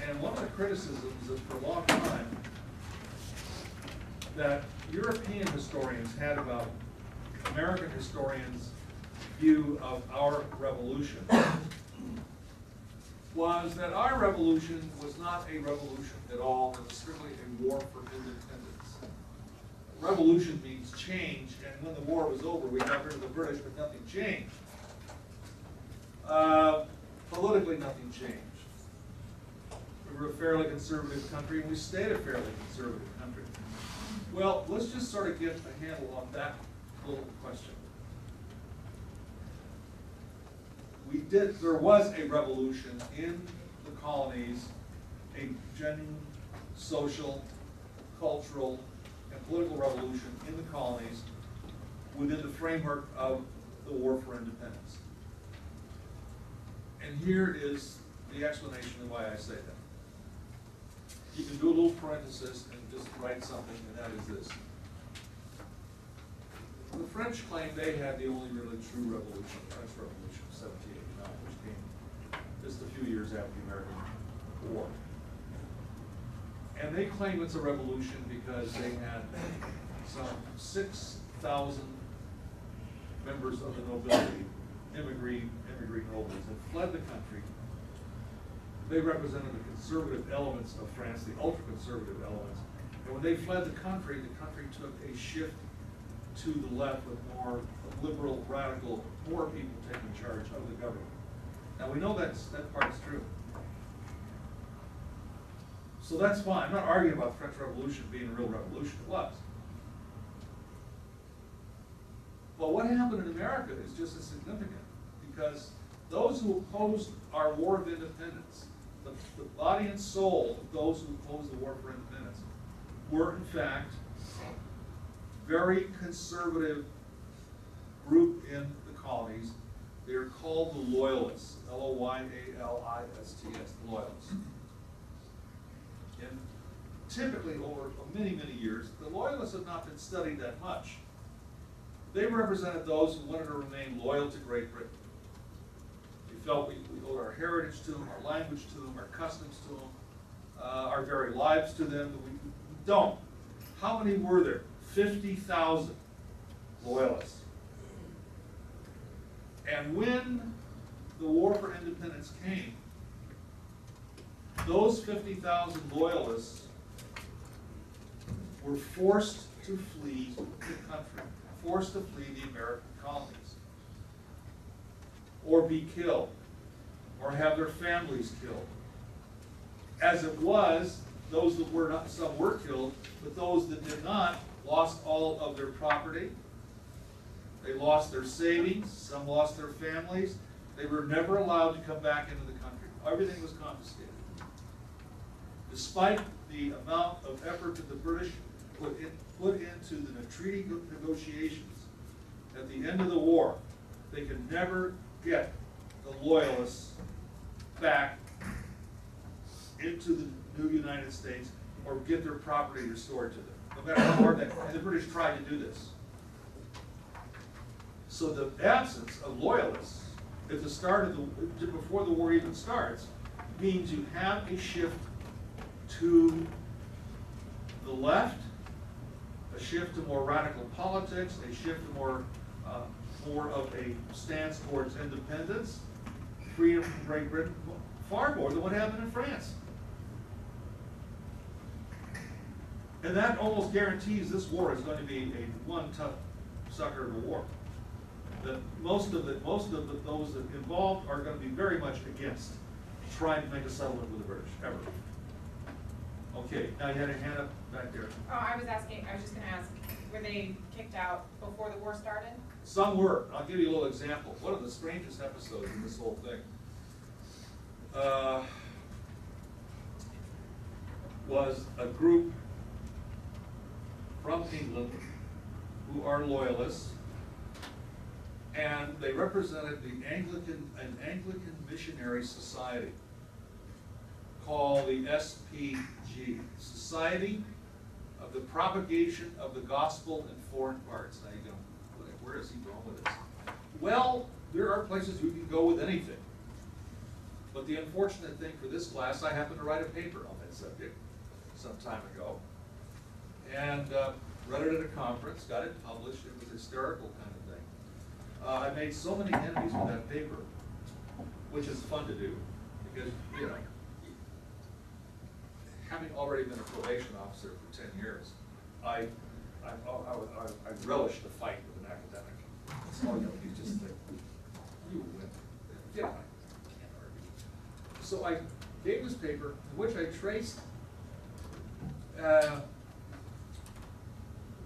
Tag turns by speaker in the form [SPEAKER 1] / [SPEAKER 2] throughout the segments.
[SPEAKER 1] And one of the criticisms is for a long time that European historians had about American historians' view of our revolution was that our revolution was not a revolution at all, it was strictly a war for independence. Revolution means change, and when the war was over, we got rid of the British, but nothing changed. Politically, nothing changed. We were a fairly conservative country, and we stayed a fairly conservative country. Well, let's just sort of get a handle on that little question. There was a revolution in the colonies, a genuine social, cultural, and political revolution in the colonies within the framework of the War for Independence. And here is the explanation of why I say that. You can do a little parenthesis and just write something, and that is this. The French claimed they had the only really true revolution, the French Revolution of 1789, which came just a few years after the American War. And they claim it's a revolution because they had some 6,000 members of the nobility, immigrant nobles, that fled the country. They represented the conservative elements of France, the ultra-conservative elements. And when they fled the country took a shift to the left with more liberal, radical, more people taking charge of the government. Now we know that part is true. So that's fine. I'm not arguing about the French Revolution being a real revolution. It was. But what happened in America is just as significant, because those who opposed our War of Independence, the body and soul of those who opposed the War for Independence, were in fact very conservative group in the colonies. They are called the Loyalists, Loyalists, the Loyalists. And typically over many, many years, the Loyalists have not been studied that much. They represented those who wanted to remain loyal to Great Britain. We felt we owed our heritage to them, our language to them, our customs to them, our very lives to them, but we don't. How many were there? 50,000 Loyalists. And when the War for Independence came, those 50,000 Loyalists were forced to flee the country, forced to flee the American colonies, or be killed, or have their families killed. As it was, those that were not, some were killed, but those that did not lost all of their property. They lost their savings, some lost their families. They were never allowed to come back into the country. Everything was confiscated. Despite the amount of effort that the British put into the treaty negotiations, at the end of the war, they could never get the Loyalists back into the new United States or get their property restored to them. No matter how hard that, and the British tried to do this. So the absence of Loyalists at the start of the, before the war even starts, means you have a shift to the left, a shift to more radical politics, a shift to more of a stance towards independence, freedom from Great Britain, far more than what happened in France. And that almost guarantees this war is going to be a one tough sucker of a war. That most of those involved are going to be very much against trying to make a settlement with the British, ever. Okay, now you had a hand up back there.
[SPEAKER 2] Oh, I was just gonna ask, were they kicked out before the war started?
[SPEAKER 1] Some were. I'll give you a little example. One of the strangest episodes in this whole thing was a group from England who are Loyalists, and they represented an Anglican missionary society called the SPG, Society of the Propagation of the Gospel in Foreign Parts. Now you go, where is he going with this? Well, there are places you can go with anything. But the unfortunate thing for this class, I happened to write a paper on that subject some time ago. And read it at a conference, got it published. It was hysterical kind of thing. I made so many enemies with that paper, which is fun to do, because, you know, having already been a probation officer for 10 years, I relish the fight with an academic. So, you know, you just think, you win. Yeah, I can't argue. So I gave this paper, in which I traced,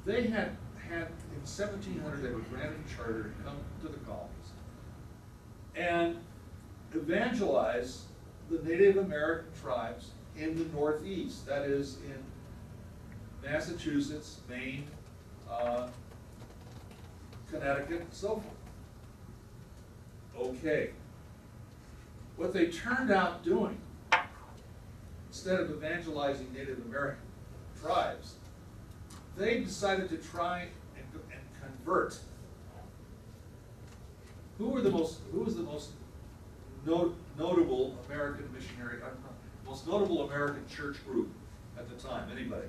[SPEAKER 1] they had in 1700, they were granted a charter to come to the colonies and evangelize the Native American tribes in the Northeast, that is in Massachusetts, Maine, Connecticut, and so forth. Okay. What they turned out doing, instead of evangelizing Native American tribes, they decided to try and convert. Who was the most notable American missionary, most notable American church group at the time? Anybody?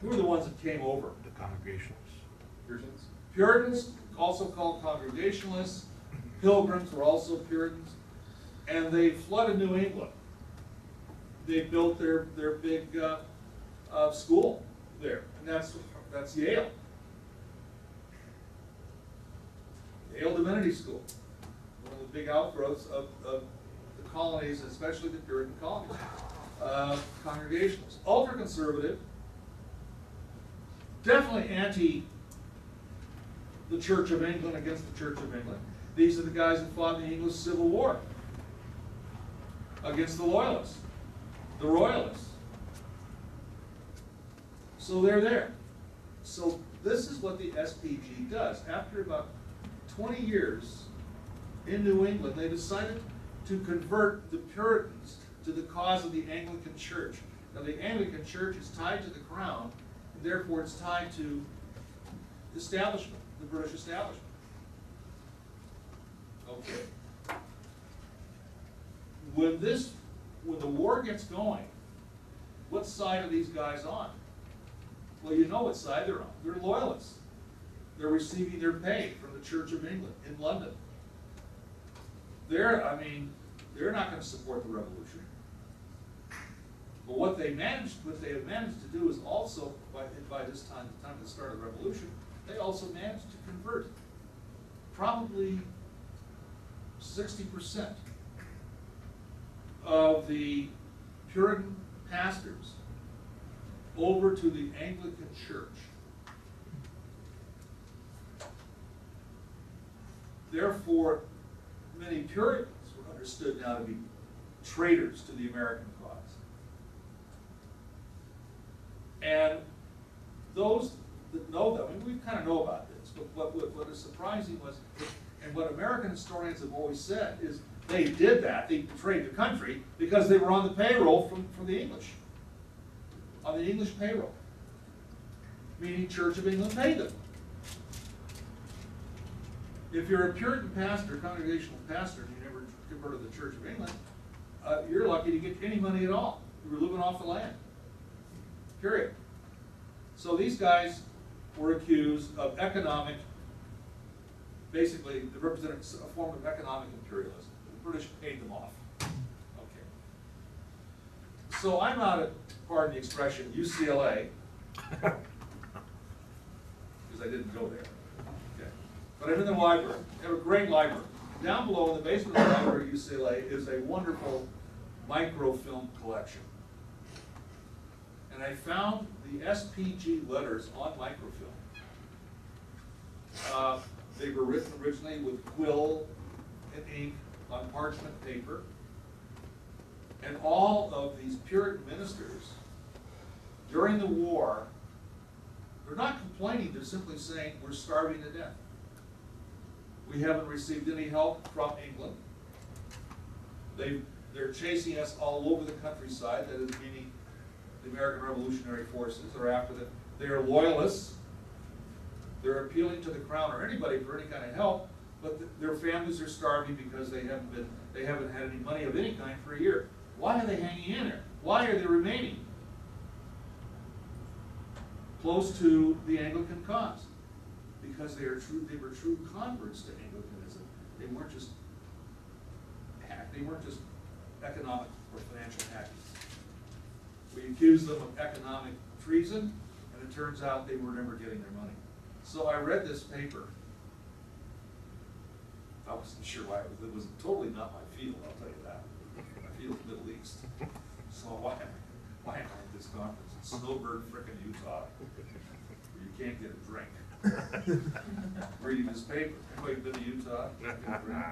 [SPEAKER 1] Who were the ones that came over?
[SPEAKER 3] The Congregationalists.
[SPEAKER 1] Puritans. Puritans, also called Congregationalists. Pilgrims were also Puritans. And they flooded New England. They built their big school there, and that's Yale. Yale Divinity School, one of the big outgrowths of the colonies, especially the Puritan colonies. Congregationalists, ultra-conservative, definitely anti the Church of England, against the Church of England. These are the guys that fought in the English Civil War against the Loyalists, the Royalists. So they're there. So this is what the SPG does. After about 20 years in New England, they decided to convert the Puritans to the cause of the Anglican Church. Now the Anglican Church is tied to the crown, and therefore it's tied to the establishment, the British establishment. Okay. When the war gets going, what side are these guys on? Well, you know what side they're on. They're Loyalists. They're receiving their pay from the Church of England in London. They're not going to support the revolution. But what they have managed to do is also, by this time, the time of the start of the revolution, they also managed to convert probably 60% of the Puritan pastors over to the Anglican Church. Therefore, many Puritans were understood now to be traitors to the American cause. And those that know them, and we kind of know about this, but what is surprising was, and what American historians have always said, is they did that, they betrayed the country, because they were on the payroll from the English. On the English payroll. Meaning Church of England paid them. If you're a Puritan pastor, congregational pastor, and you never converted to the Church of England, you're lucky to get any money at all. You were living off the land. Period. So these guys were accused of economic, basically, they represented a form of economic imperialism. The British paid them off. Okay. So I'm out at, pardon the expression, UCLA, because I didn't go there. Okay. But I'm in the library. They have a great library. Down below in the basement of the library at UCLA is a wonderful microfilm collection. and I found the SPG letters on microfilm. They were written originally with quill and ink on parchment paper. And all of these Puritan ministers, during the war, they're not complaining, they're simply saying, we're starving to death. We haven't received any help from England. They're chasing us all over the countryside, that is meaning the American Revolutionary Forces are after them. They are loyalists. They're appealing to the crown or anybody for any kind of help, but their families are starving because they haven't had any money of any kind for a year. Why are they hanging in there? Why are they remaining close to the Anglican cause? Because they were true converts to Anglicanism. They weren't just economic or financial hackies. We accused them of economic treason, and it turns out they were never getting their money. So I read this paper. I wasn't sure why it was totally not my field, I'll tell you that. My field's Middle East. So why am I at this conference in Snowbird, frickin' Utah, where you can't get a drink? Reading this paper. Anybody been to Utah? Can't get a drink?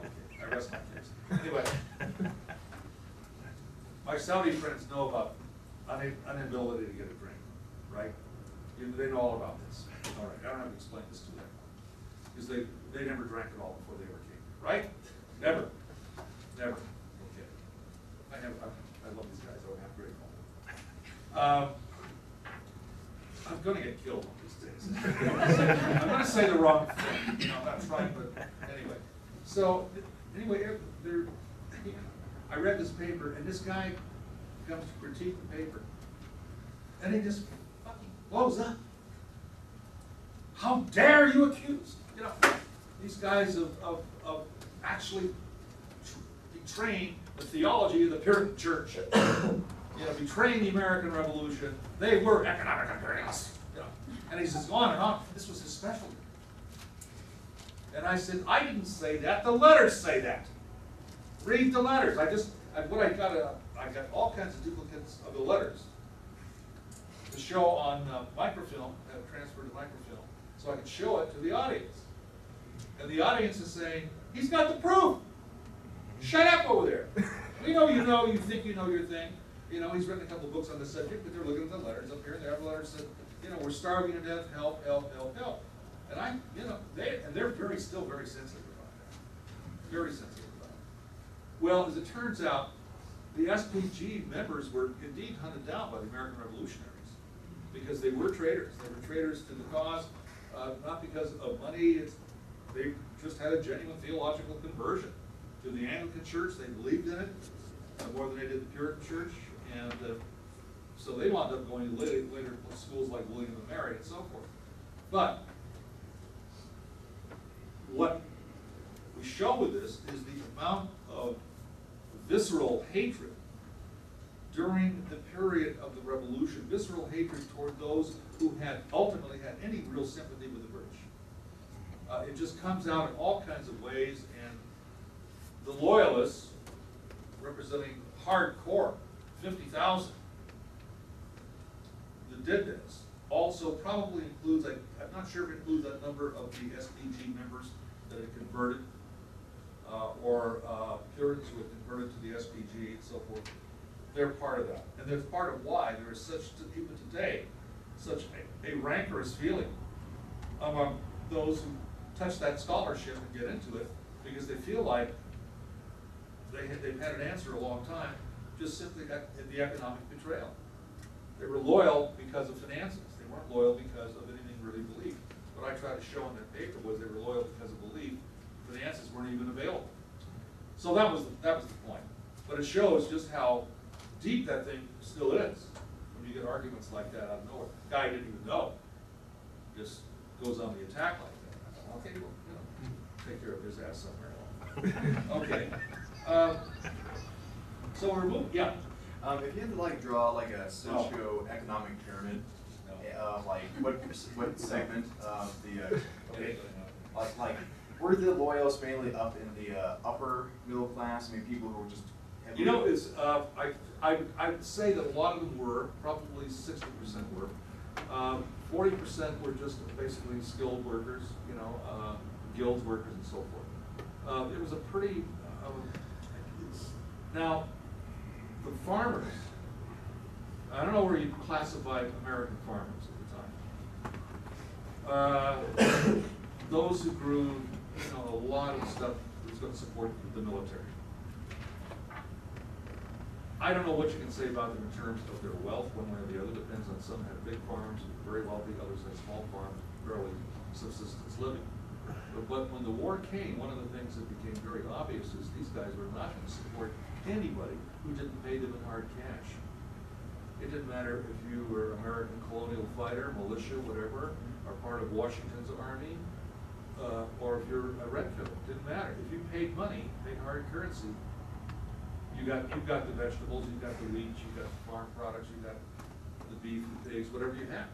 [SPEAKER 1] Okay, I rest my case. Anyway, my Saudi friends know about inability to get a drink, right? They know all about this. All right, I don't have to explain this to them. Because they never drank at all before they ever came, right? Never. Never. Okay. I love these guys. I would have a great home. I'm going to get killed one of these days. I'm going to say the wrong thing. You know, I'm not trying, but anyway. So, anyway, I read this paper, and this guy comes to critique the paper, and he just fucking blows up. How dare you accuse? You know, these guys of actually betraying the theology of the Puritan Church. You know, betraying the American Revolution. They were economic imperialists. You know, and he says on and on. This was his specialty. And I said, I didn't say that. The letters say that. Read the letters. I got all kinds of duplicates of the letters to show on microfilm, transferred to microfilm, so I could show it to the audience. And the audience is saying, he's got the proof. Shut up over there. We know, you think you know your thing. You know, he's written a couple of books on the subject, but they're looking at the letters up here, and there are letters that, you know, we're starving to death, help, help, help, help. And they're still very sensitive about that. Very sensitive about it. Well, as it turns out, the SPG members were indeed hunted down by the American Revolutionaries because they were traitors. They were traitors to the cause, not because of money. They just had a genuine theological conversion to the Anglican Church. They believed in it more than they did the Puritan Church, and so they wound up going to later schools like William and Mary and so forth. But what we show with this is the amount of visceral hatred during the period of the Revolution, visceral hatred toward those who had ultimately had any real sympathy with the British. It just comes out in all kinds of ways, and the Loyalists, representing hardcore, 50,000, that did this, also probably includes, I'm not sure if it includes that number of the SPG members that had converted, or Puritans who had converted to the SPG and so forth. They're part of that. And they're part of why there is such, even today, such a rancorous feeling among those who touch that scholarship and get into it, because they feel like they've had an answer a long time, just simply at the economic betrayal. They were loyal because of finances. They weren't loyal because of anything really believed. What I tried to show in that paper was they were loyal because of belief. Finances weren't even available. So that was the point. But it shows just how deep that thing still is when you get arguments like that out of nowhere. Guy didn't even know. Just goes on the attack like that. Okay, well, you know, take care of his ass somewhere. Okay. So we're moving. Yeah.
[SPEAKER 3] If you had to like draw like a socio-economic pyramid, like what segment of the like were the Loyalists mainly up in the upper middle class? I mean, people who were just
[SPEAKER 1] You know, I would say that a lot of them were, probably 60% were. 40% were just basically skilled workers, you know, guilds workers and so forth. It was a pretty, now, the farmers, I don't know where you classified American farmers at the time. Those who grew, you know, a lot of stuff that was going to support the military. I don't know what you can say about them in terms of their wealth, one way or the other. Depends on some had big farms, very wealthy, others had small farms, barely subsistence living. But when the war came, one of the things that became very obvious is these guys were not going to support anybody who didn't pay them in hard cash. It didn't matter if you were American colonial fighter, militia, whatever, or part of Washington's army, or if you're a redcoat. It didn't matter. If you paid money, paid hard currency, you've got the vegetables, you've got the wheat, you've got the farm products, you've got the beef, the pigs, whatever you have.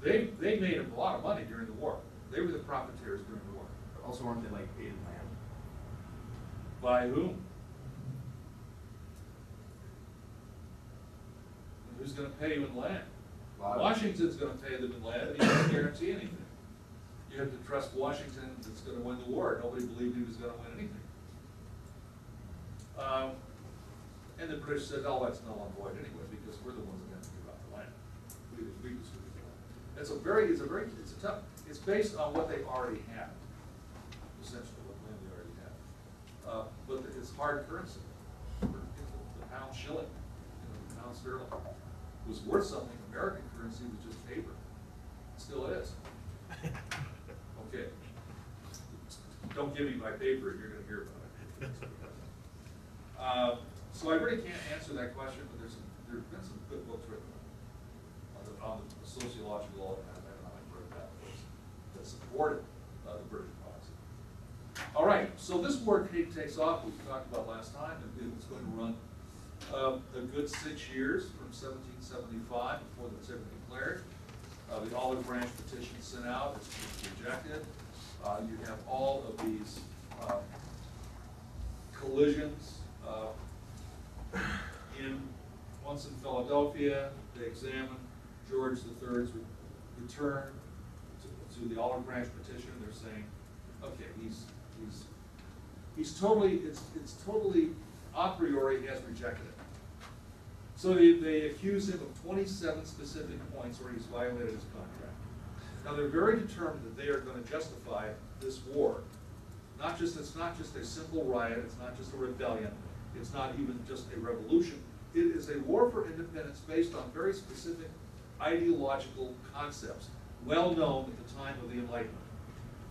[SPEAKER 1] They made a lot of money during the war. They were the profiteers during the war.
[SPEAKER 3] Also, weren't they like paid in land?
[SPEAKER 1] By whom? Who's going to pay you in land? Washington's going to pay them in land, and you can't guarantee anything. You have to trust Washington that's going to win the war. Nobody believed he was going to win anything. And the British said, oh, that's null and void anyway, because we're the ones that have to give out the land. We distribute the land. It's a tough, it's based on what they already have, essentially, what land they already have. But it's hard currency. The pound shilling, the pound sterling, was worth something. American currency was just paper. It still is. Okay. Don't give me my paper and you're going to hear about it. So I really can't answer that question, but there's been some good books written on the sociological and economic breakdown that supported the British policy. All right, so this war takes off, we talked about last time, and it's going to run a good 6 years from 1775 before the Pitt declared. The Olive Branch petition sent out, it's rejected. You have all of these collisions. Once in Philadelphia, they examined George III's return to the Olive Branch petition. They're saying, okay, he's totally, it's totally a priori he has rejected it. So they accuse him of 27 specific points where he's violated his contract. Now they're very determined that they are going to justify this war. It's not just a simple riot, it's not just a rebellion, it's not even just a revolution. It is a war for independence based on very specific ideological concepts, well known at the time of the Enlightenment.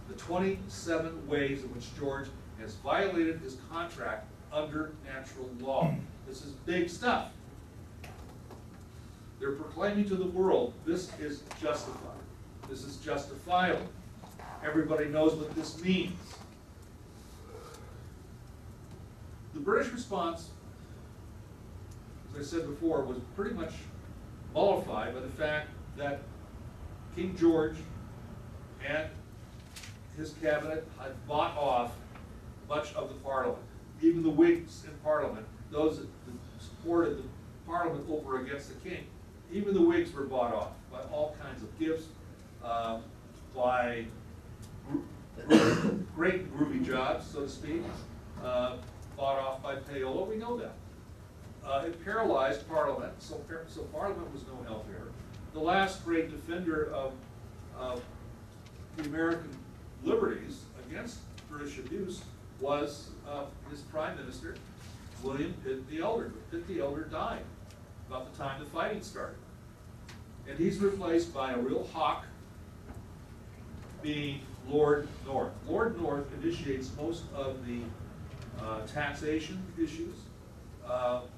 [SPEAKER 1] The 27 ways in which George has violated his contract under natural law. This is big stuff. They're proclaiming to the world, this is justified. This is justifiable. Everybody knows what this means. The British response, as I said before, was pretty much mollified by the fact that King George and his cabinet had bought off much of the Parliament. Even the Whigs in Parliament, those that supported the Parliament over against the king, even the Whigs were bought off by all kinds of gifts, by great groovy jobs, so to speak, bought off by payola. We know that. It paralyzed Parliament, so Parliament was no help here. The last great defender of the American liberties against British abuse was his Prime Minister, William Pitt the Elder. But Pitt the Elder died about the time the fighting started. And he's replaced by a real hawk, being Lord North. Lord North initiates most of the taxation issues,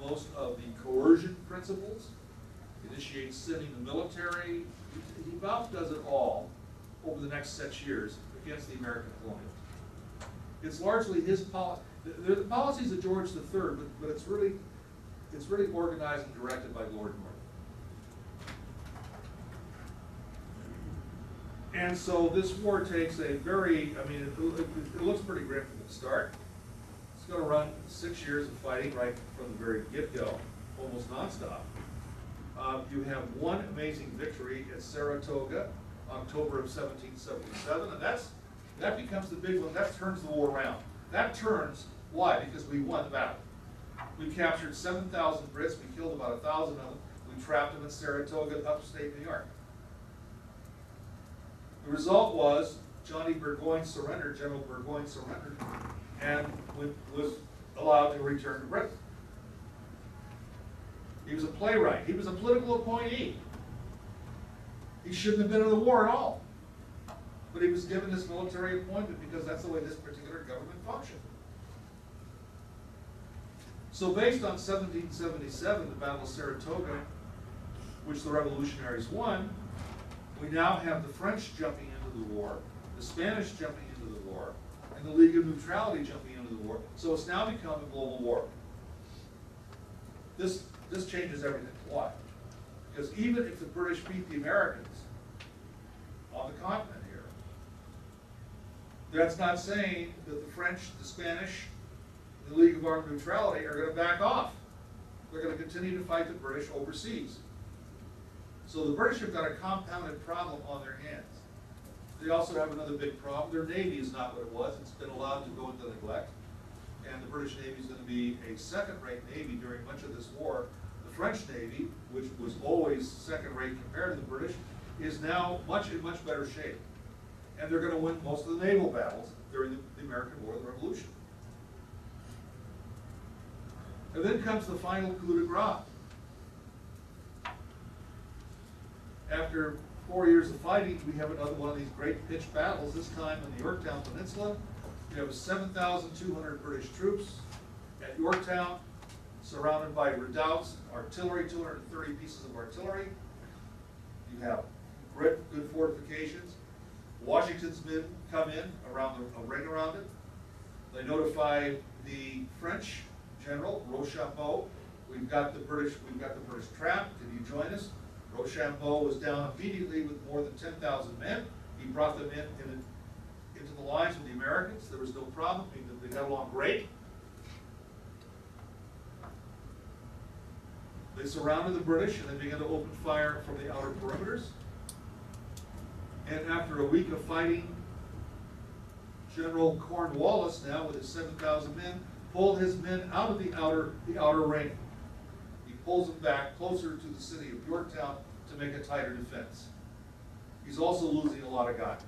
[SPEAKER 1] most of the coercion principles, initiates sending the military. He about does it all over the next 6 years against the American colonials. It's largely his policy. They're the policies of George III, but it's really organized and directed by Lord North. And so this war takes a very, I mean, it looks pretty grim from the start. It's gonna run 6 years of fighting right from the very get-go, almost nonstop. You have one amazing victory at Saratoga, October of 1777, and that becomes the big one. That turns the war around. That turns, why? Because we won the battle. We captured 7,000 Brits, we killed about 1,000 of them, we trapped them in Saratoga, upstate New York. The result was Johnny Burgoyne surrendered, General Burgoyne surrendered, and was allowed to return to Britain. He was a playwright, he was a political appointee. He shouldn't have been in the war at all. But he was given this military appointment because that's the way this particular government functioned. So based on 1777, the Battle of Saratoga, which the revolutionaries won, we now have the French jumping into the war, the Spanish jumping into the war, and the League of Neutrality jumping into the war. So it's now become a global war. This changes everything. Why? Because even if the British beat the Americans on the continent here, that's not saying that the French, the Spanish, the League of Armed Neutrality are going to back off. They're going to continue to fight the British overseas. So the British have got a compounded problem on their hands. They also have another big problem. Their Navy is not what it was. It's been allowed to go into neglect. And the British Navy is going to be a second-rate Navy during much of this war. The French Navy, which was always second-rate compared to the British, is now in much better shape. And they're going to win most of the naval battles during the American War of the Revolution. And then comes the final coup de grace. After 4 years of fighting, we have another one of these great pitched battles, this time in the Yorktown Peninsula. You have 7,200 British troops at Yorktown, surrounded by redoubts, artillery, 230 pieces of artillery. You have good fortifications. Washington's men come in around a ring around it. They notify the French general, Rochambeau. We've got the British trapped. Can you join us? Rochambeau was down immediately with more than 10,000 men. He brought them into the lines with the Americans. There was no problem. They got along great. They surrounded the British and they began to open fire from the outer perimeters. And after a week of fighting, General Cornwallis, now with his 7,000 men, pulled his men out of the outer ring. He pulls them back closer to the city of Yorktown to make a tighter defense. He's also losing a lot of guys.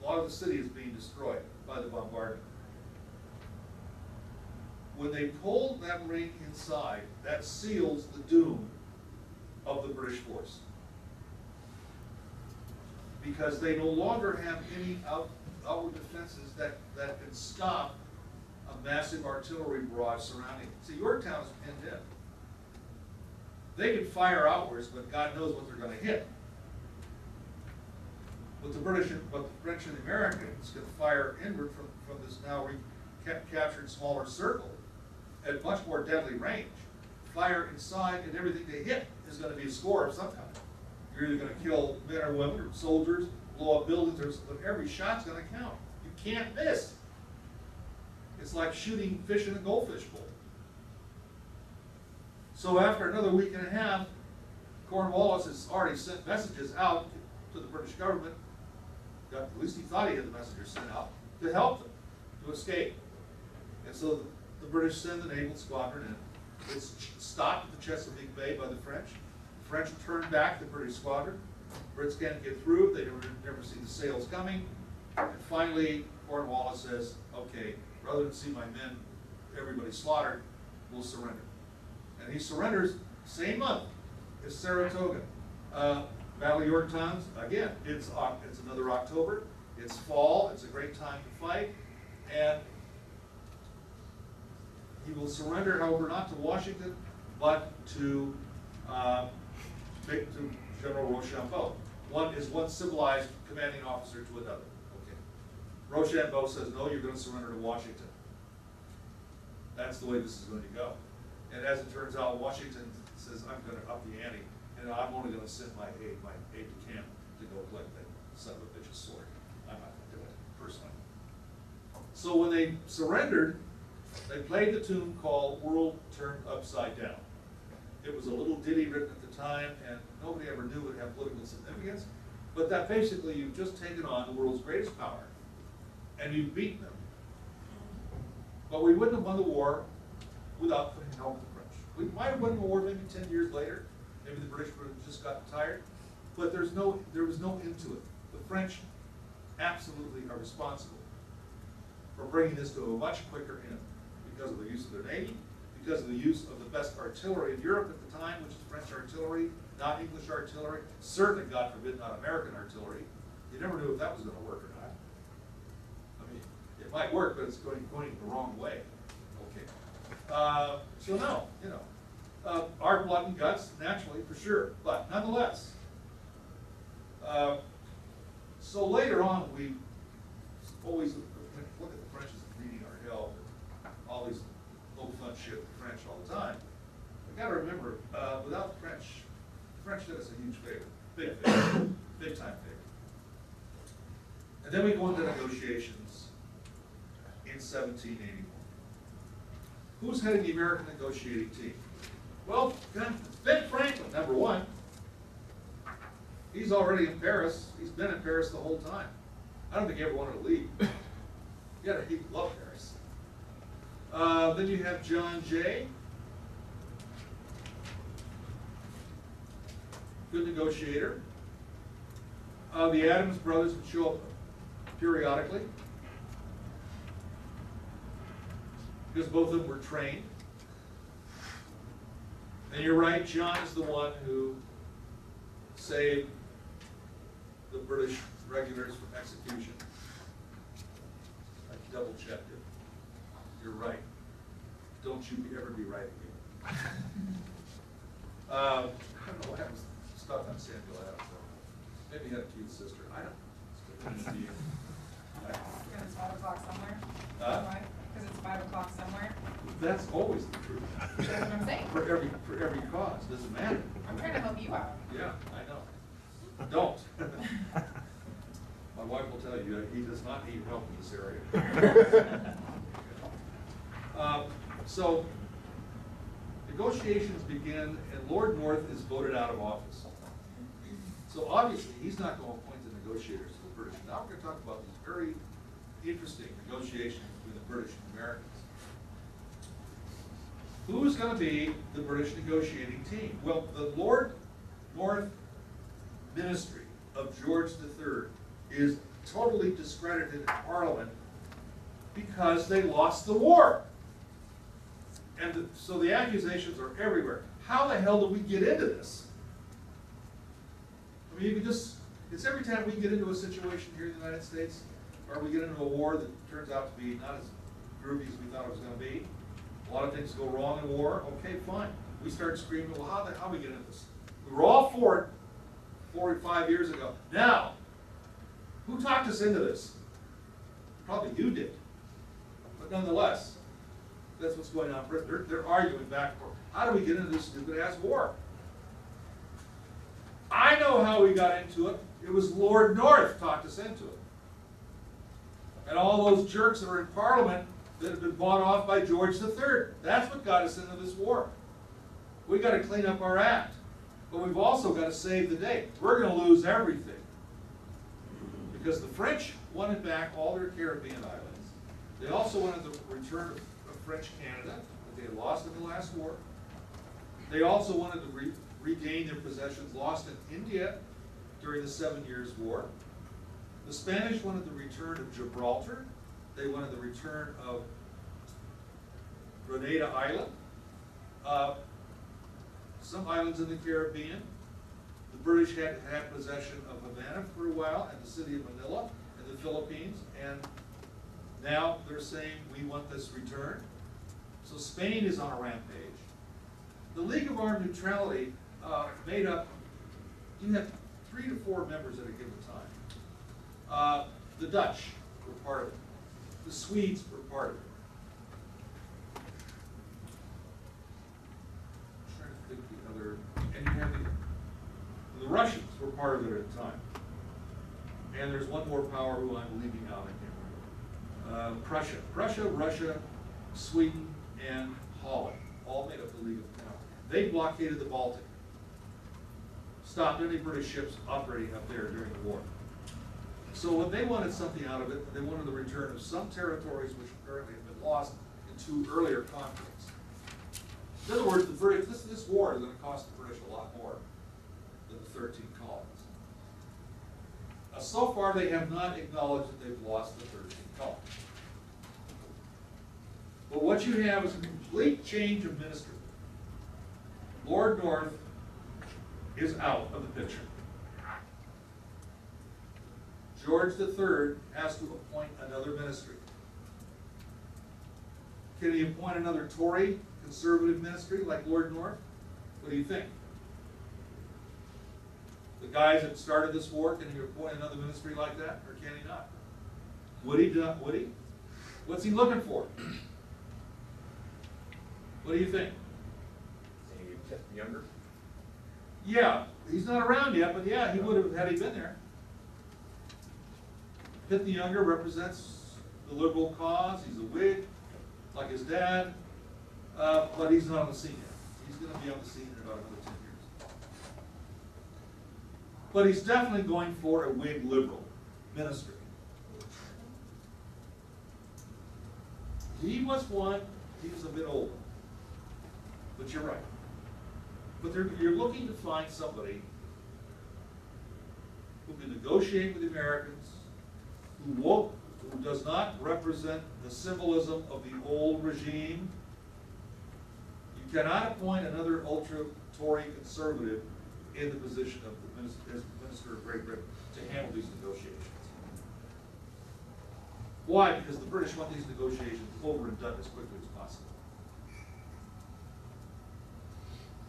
[SPEAKER 1] A lot of the city is being destroyed by the bombardment. When they pull that ring inside, that seals the doom of the British force. Because they no longer have any outward defenses that can stop a massive artillery barrage surrounding it. See, Yorktown is pinned in. They can fire outwards, but God knows what they're going to hit. But the French and the Americans can fire inward from this now captured smaller circle at much more deadly range. Fire inside, and everything they hit is going to be a score of some kind. You're either going to kill men or women or soldiers, blow up buildings, but every shot's going to count. You can't miss. It's like shooting fish in a goldfish bowl. So after another week and a half, Cornwallis has already sent messages out to the British government. At least he thought he had the messengers sent out to help them to escape. And so the British send the naval squadron in. It's stopped at the Chesapeake Bay by the French. The French turn back the British squadron. Brits can't get through. They never see the sails coming. And finally, Cornwallis says, okay, rather than see my men, everybody slaughtered, we'll surrender. And he surrenders same month as Saratoga. Battle of Yorktown, again, it's another October. It's fall. It's a great time to fight. And he will surrender, however, not to Washington, but to General Rochambeau. One civilized commanding officer to another. Okay. Rochambeau says, no, you're going to surrender to Washington. That's the way this is going to go. And as it turns out, Washington says, I'm going to up the ante, and I'm only going to send my aide de camp to go collect that son of a bitch's sword. I'm not going to do it, personally. So when they surrendered, They played the tune called World Turned Upside Down. It was a little ditty written at the time, and nobody ever knew it had political significance. But that basically, you've just taken on the world's greatest power, and you've beaten them. But we wouldn't have won the war without putting help in the French. We might have won the war maybe 10 years later. Maybe the British would have just gotten tired. But there was no end to it. The French absolutely are responsible for bringing this to a much quicker end because of the use of their navy, because of the use of the best artillery in Europe at the time, which is French artillery, not English artillery, certainly, God forbid, not American artillery. You never knew if that was going to work or not. I mean, it might work, but it's going the wrong way. Okay. So no, you know, our blood and guts, naturally, for sure, but nonetheless. So later on, we always look at the French as leading our hell, all these low fun shit with the French all the time. We got to remember, without the French did us a huge favor, big favor, big time favor. And then we go into negotiations in 1781. Who's heading the American negotiating team? Well, Ben Franklin, number one. He's already in Paris. He's been in Paris the whole time. I don't think he ever wanted to leave. He loved Paris. Then you have John Jay. Good negotiator. The Adams brothers would show up periodically because both of them were trained. And you're right, John is the one who saved the British regulars from execution. I double-checked it. You're right. Don't you ever be right again. I don't know what happens. Stuff on Samuel Adams. Maybe he had a cute sister. I don't know.
[SPEAKER 2] Because it's 5 o'clock somewhere?
[SPEAKER 1] Huh?
[SPEAKER 2] Because it's 5 o'clock somewhere?
[SPEAKER 1] That's always the truth.
[SPEAKER 2] That's what I'm saying.
[SPEAKER 1] For every cause, doesn't matter.
[SPEAKER 2] I'm trying to help you out.
[SPEAKER 1] Yeah, I know. Don't. My wife will tell you, he does not need help in this area. So, negotiations begin, and Lord North is voted out of office. So obviously, he's not going to appoint the negotiators to the British. Now we're going to talk about these very interesting negotiations between the British and Americans. Who's going to be the British negotiating team? Well, the Lord North ministry of George III is totally discredited in Parliament because they lost the war. And so the accusations are everywhere. How the hell did we get into this? I mean, you can just, it's every time we get into a situation here in the United States, or we get into a war that turns out to be not as groovy as we thought it was going to be. A lot of things go wrong in war. Okay, fine. We start screaming, well, how we get into this? We were all for it 4 or 5 years ago. Now, who talked us into this? Probably you did. But nonetheless, that's what's going on. They're arguing back and forth. How do we get into this stupid-ass war? I know how we got into it. It was Lord North talked us into it. And all those jerks that are in Parliament that have been bought off by George III. That's what got us into this war. We got to clean up our act. But we've also got to save the day. We're going to lose everything. Because the French wanted back all their Caribbean islands. They also wanted the return of French Canada that they had lost in the last war. They also wanted to regain their possessions lost in India during the 7 Years' War. The Spanish wanted the return of Gibraltar. They wanted the return of Grenada Island. Some islands in the Caribbean. The British had possession of Havana for a while and the city of Manila in the Philippines. And now they're saying we want this return. So Spain is on a rampage. The League of Armed Neutrality made up, you had 3 to 4 members at a given time. The Dutch were part of it. The Swedes were part of it. I'm trying to think the other, and you have the Russians were part of it at the time. And there's one more power who I'm leaving out, I can't remember. Prussia, Russia, Sweden, and Holland, all made up the League of 10. They blockaded the Baltic, stopped any British ships operating up there during the war. So when they wanted something out of it, they wanted the return of some territories which apparently had been lost in 2 earlier conflicts. In other words, the British, this war is going to cost the British a lot more than the 13 colonies. So far, they have not acknowledged that they've lost the 13 colonies. But what you have is a complete change of ministry. Lord North is out of the picture. George III has to appoint another ministry. Can he appoint another Tory conservative ministry like Lord North? What do you think? The guys that started this war, can he appoint another ministry like that, or can he not? Would he do? Would he? What's he looking for? What do you think?
[SPEAKER 3] Younger?
[SPEAKER 1] Yeah, he's not around yet, but yeah, he would have had he been there. Pitt the Younger represents the liberal cause. He's a Whig, like his dad, but he's not on the scene yet. He's going to be on the scene in about another 10 years. But he's definitely going for a Whig liberal ministry. He was one, he was a bit older. But you're right. But you're looking to find somebody who can negotiate with the Americans, who does not represent the symbolism of the old regime. You cannot appoint another ultra-Tory conservative in the position of the Minister of Great Britain to handle these negotiations. Why? Because the British want these negotiations over and done as quickly as possible.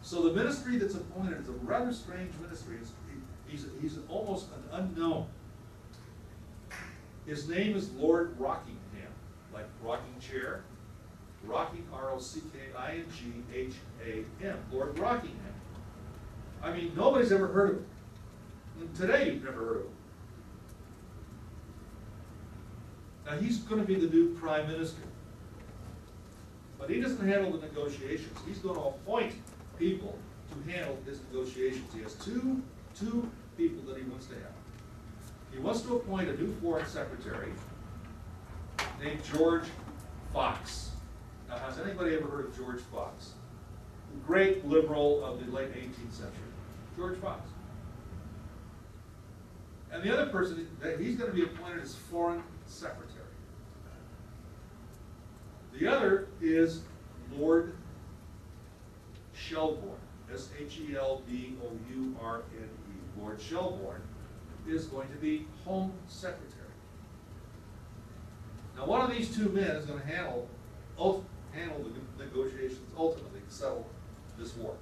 [SPEAKER 1] So the ministry that's appointed is a rather strange ministry. He's almost an unknown. His name is Lord Rockingham, like rocking chair. Rocking, Rockingham, Lord Rockingham. I mean, nobody's ever heard of him. And today you've never heard of him. Now he's going to be the new prime minister. But he doesn't handle the negotiations. He's going to appoint people to handle his negotiations. He has two people that he wants to have. He wants to appoint a new foreign secretary named George Fox. Now, has anybody ever heard of George Fox? The great liberal of the late 18th century. George Fox. And the other person that he's going to be appointed as foreign secretary. The other is Lord Shelburne, Shelbourne. Lord Shelburne is going to be Home Secretary. Now, one of these two men is going to handle the negotiations, ultimately settle this war.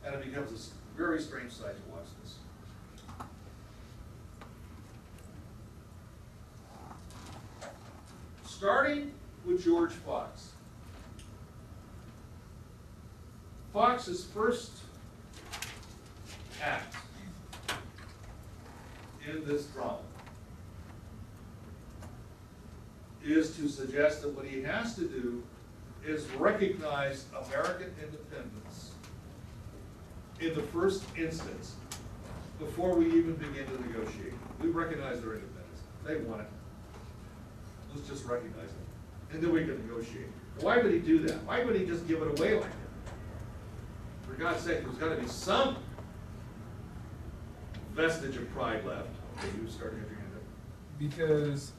[SPEAKER 1] And it becomes a very strange sight to watch this. Starting with George Fox. Fox's first act in this drama is to suggest that what he has to do is recognize American independence in the first instance before we even begin to negotiate. We recognize their independence. They want it. Let's just recognize it. And then we can negotiate. Why would he do that? Why would he just give it away like that? For God's sake, there's got to be some vestige of pride left. Okay, you start your hand up.
[SPEAKER 4] Because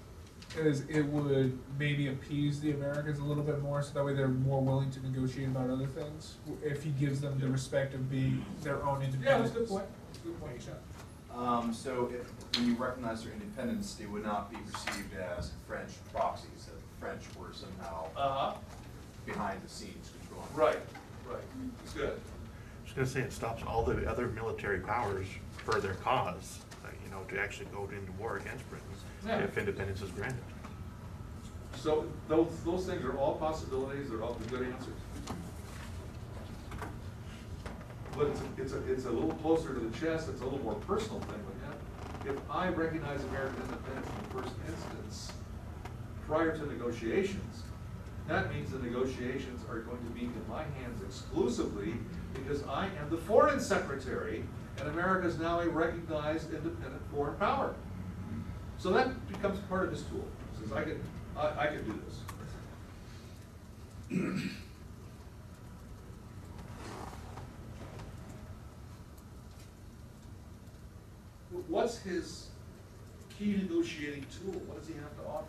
[SPEAKER 4] it would maybe appease the Americans a little bit more, so that way they're more willing to negotiate about other things, if he gives them the respect of being their own independence.
[SPEAKER 1] Yeah, that's a good point. That's a good point, yeah.
[SPEAKER 3] So when you recognize their independence, they would not be perceived as French proxies, that the French were somehow behind the scenes controlling.
[SPEAKER 1] Right, right. It's good.
[SPEAKER 5] I was going to say, it stops all the other military powers for their cause, to actually go into war against Britain,
[SPEAKER 1] Yeah.
[SPEAKER 5] if independence is granted.
[SPEAKER 1] So those things are all possibilities. They're all good answers. But it's a little closer to the chest. It's a little more personal thing. But yeah, if I recognize American independence in the first instance, prior to negotiations, that means the negotiations are going to be in my hands exclusively because I am the foreign secretary and America is now a recognized independent foreign power. So that becomes part of his tool. He says, I can do this. What's his key negotiating tool? What does he have to offer?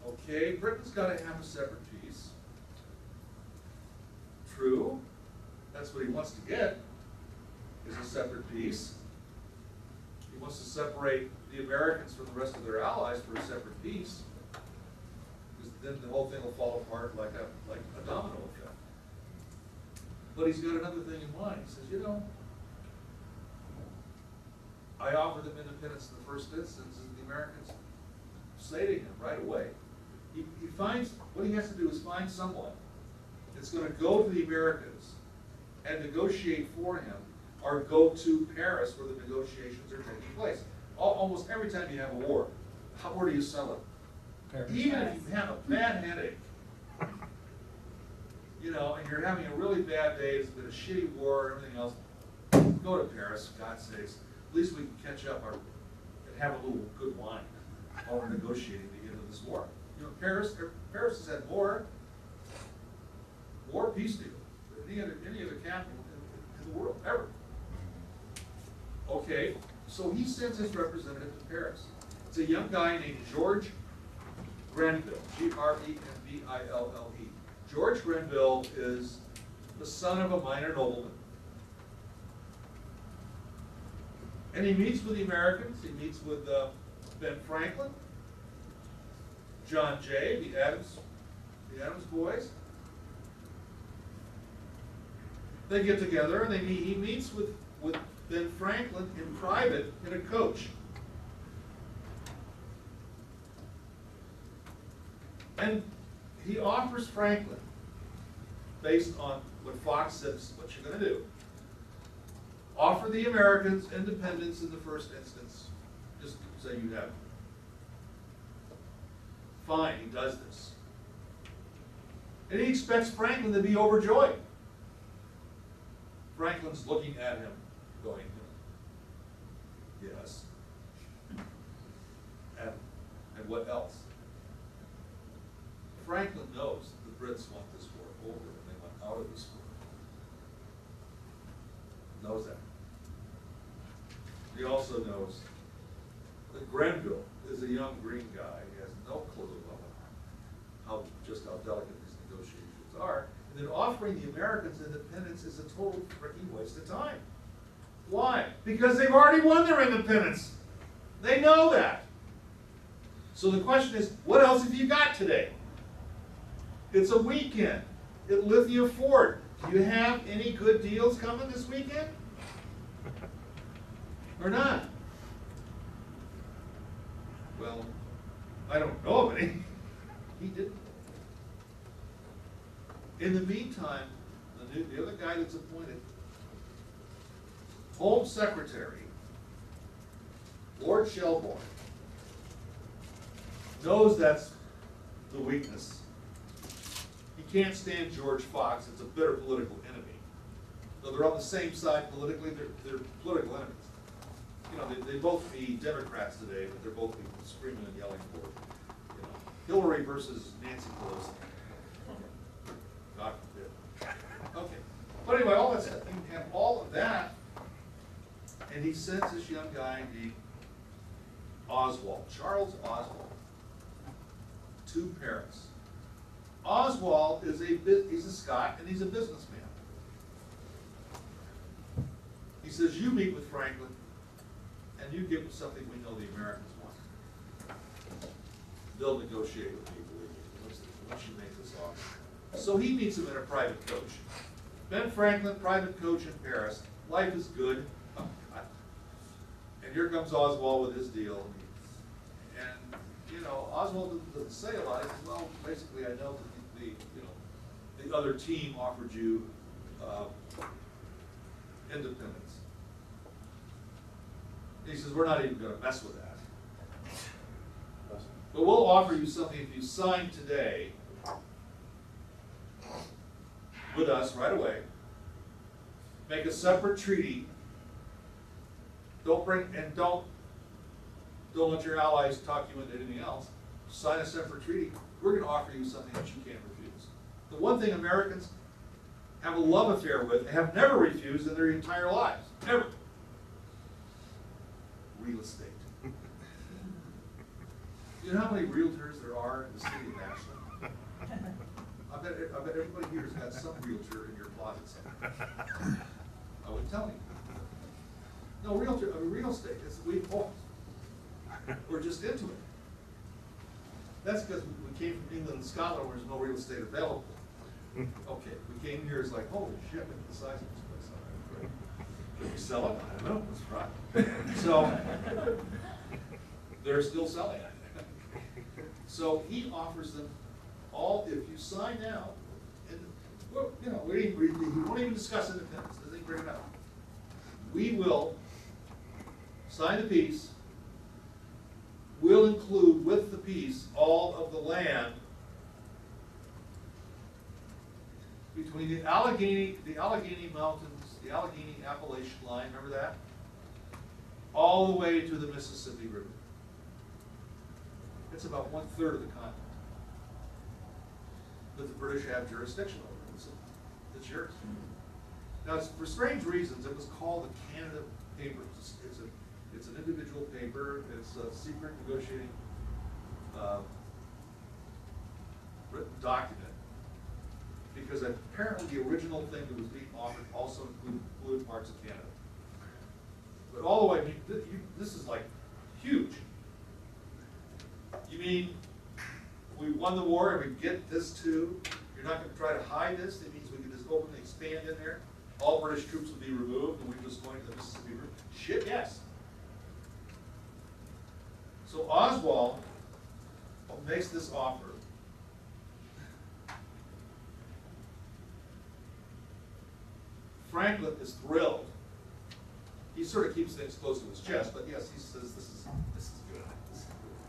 [SPEAKER 1] Okay, Britain's got to have a separate peace. True. That's what he wants to get, is a separate peace. He wants to separate the Americans from the rest of their allies for a separate peace. Because then the whole thing will fall apart like a domino effect. But he's got another thing in mind. He says, you know, I offered them independence in the first instance, and the Americans say to him right away. He finds, what he has to do is find someone that's going to go to the Americans and negotiate for him, or go to Paris where the negotiations are taking place. Almost every time you have a war, where do you sell it?
[SPEAKER 4] Paris.
[SPEAKER 1] Even if you have a bad headache, you know, and you're having a really bad day, it's been a shitty war, everything else, go to Paris, for God's sakes. At least we can catch up and have a little good wine while we're negotiating the end of this war. You know, Paris has had more peace deal than any other capital in the world, ever. Okay, so he sends his representative to Paris. It's a young guy named George Grenville, Grenville. George Grenville is the son of a minor nobleman. And he meets with the Americans. He meets with Ben Franklin, John Jay, the Adams boys. They get together and he meets with Ben Franklin in private in a coach. And he offers Franklin, based on what Fox says, what you're going to do, offer the Americans independence in the first instance, just say you have it. Fine, he does this. And he expects Franklin to be overjoyed. Franklin's looking at him, going, yes. And what else? Franklin knows that the Brits want this war over and they want out of this war. Knows that. He also knows that Grenville is a young green guy. He has no clue about how delicate these negotiations are. And then offering the Americans independence is a total freaking waste of time. Why? Because they've already won their independence. They know that. So the question is, what else have you got today? It's a weekend at Lithia Ford. Do you have any good deals coming this weekend? Or not? Well, I don't know of any. He didn't. In the meantime, the other guy that's appointed, Home Secretary, Lord Shelburne, knows that's the weakness. He can't stand George Fox. It's a bitter political enemy. Though they're on the same side politically, they're political enemies. You know, they both be Democrats today, but they're both be screaming and yelling for, you know, Hillary versus Nancy Pelosi. God forbid. Okay. But anyway, all that's it. You have all of that, and he sends this young guy named Oswald, Charles Oswald, to Paris. Oswald is he's a Scot and he's a businessman. He says, you meet with Franklin and you give him something we know the Americans want. They'll negotiate with me, believe me, once you make this offer. So he meets him in a private coach. Ben Franklin, private coach in Paris. Life is good. And here comes Oswald with his deal. And, you know, Oswald doesn't say a lot. He says, well, basically I know that the other team offered you independence. He says, we're not even gonna mess with that. But we'll offer you something if you sign today with us right away. Make a separate treaty. Don't let your allies talk you into anything else. Sign a separate treaty. We're gonna offer you something that you can't refuse. The one thing Americans have a love affair with, they have never refused in their entire lives. Never. Real estate. You know how many realtors there are in the city of Nashville? I bet everybody here has got some realtor in your closet somewhere. I would tell you. No, real estate, we're just into it. That's because we came from England and Scotland where there's no real estate available. Okay, we came here, it's like, holy shit, look at the size of this place. All right, great. Can we sell it? I don't know, let's try. So, they're still selling it. So he offers them all, if you sign now, and, well, you know, we won't even discuss independence, doesn't even bring it up. We will sign the peace, we'll include with the peace all of the land between the Allegheny Mountains, the Allegheny Appalachian line, remember that? All the way to the Mississippi River. It's about 1/3 of the continent that the British have jurisdiction over. It's yours. Now, for strange reasons, it was called the Canada Papers. It's an individual paper. It's a secret negotiating written document. Because apparently the original thing that was being offered also included parts of Canada. But all the way, I mean, this is like huge. You mean we won the war and we get this too? You're not going to try to hide this? It means we can just openly expand in there? All British troops will be removed and we're just going to the Mississippi River? Shit, yes. So Oswald makes this offer. Franklin is thrilled. He sort of keeps things close to his chest, but yes, he says this is good. This is really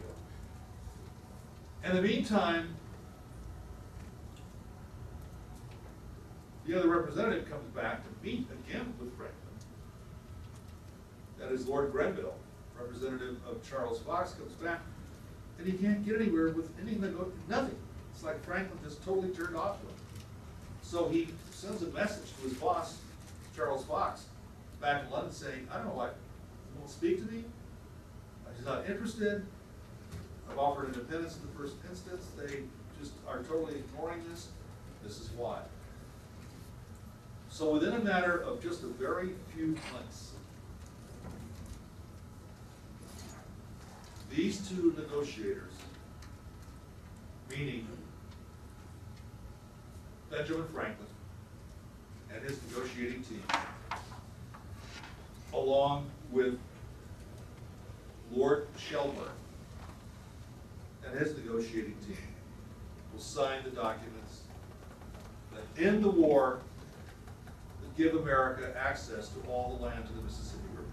[SPEAKER 1] good. In the meantime, the other representative comes back to meet again with Franklin. That is Lord Grenville, representative of Charles Fox, comes back, and he can't get anywhere with anything, nothing. It's like Franklin just totally turned off to him. So he sends a message to his boss, Charles Fox, back in London saying, I don't know why he won't speak to me. He's not interested. I've offered independence in the first instance. They just are totally ignoring this. This is why. So within a matter of just a very few months, these two negotiators, meaning Benjamin Franklin and his negotiating team, along with Lord Shelburne and his negotiating team, will sign the documents that end the war, that give America access to all the land to the Mississippi River.